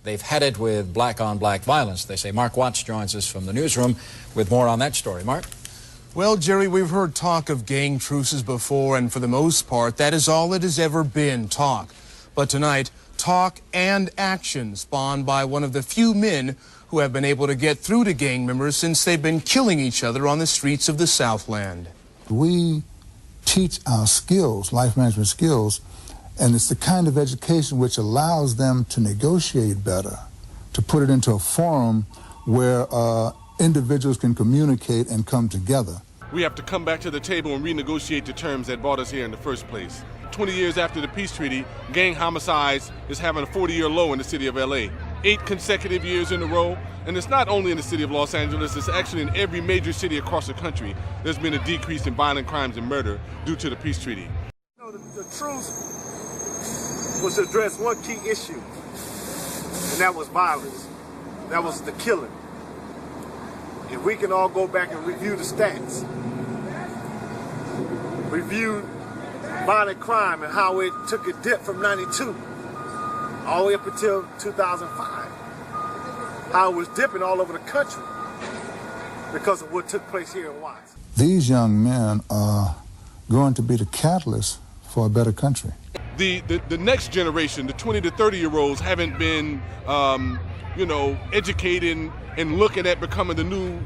they've had it with black-on-black violence, they say. Mark Watts joins us from the newsroom with more on that story. Mark? Well, Jerry, we've heard talk of gang truces before, and for the most part, that is all it has ever been, talk. But tonight, talk and action spawned by one of the few men who have been able to get through to gang members since they've been killing each other on the streets of the Southland. We teach our skills, life management skills, and it's the kind of education which allows them to negotiate better, to put it into a forum where individuals can communicate and come together. We have to come back to the table and renegotiate the terms that brought us here in the first place. 20 years after the peace treaty, gang homicides is having a 40-year low in the city of LA. 8 consecutive years in a row, and it's not only in the city of Los Angeles, it's actually in every major city across the country. There's been a decrease in violent crimes and murder due to the peace treaty. The truce was to address one key issue, and that was violence. That was the killing. If we can all go back and review the stats, review violent crime and how it took a dip from 92 all the way up until 2005, how it was dipping all over the country because of what took place here in Watts. These young men are going to be the catalyst for a better country. The next generation, the 20 to 30-year-olds, haven't been, educated and looking at becoming the new,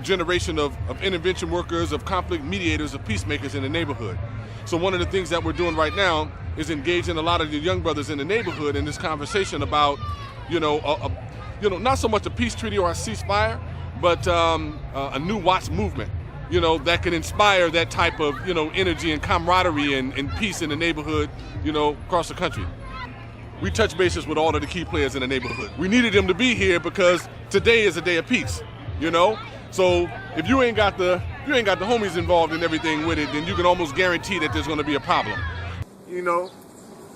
generation of intervention workers, of conflict mediators, of peacemakers in the neighborhood. So one of the things that we're doing right now is engaging a lot of the young brothers in the neighborhood in this conversation about, not so much a peace treaty or a ceasefire, but a new Watts movement, that can inspire that type of, energy and camaraderie and peace in the neighborhood, across the country. We touch bases with all of the key players in the neighborhood. We needed them to be here because today is a day of peace, So if you ain't got the homies involved in everything with it, then you can almost guarantee that there's going to be a problem.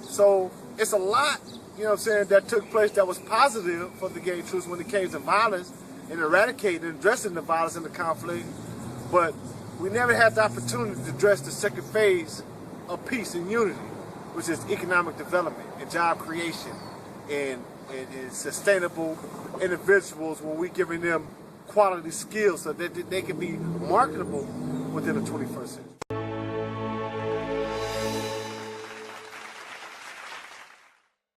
So it's a lot, that took place that was positive for the gang truce when it came to violence and eradicating and addressing the violence and the conflict. But we never had the opportunity to address the second phase of peace and unity, which is economic development and job creation and sustainable individuals when we're giving them quality skills so that they can be marketable within the 21st century.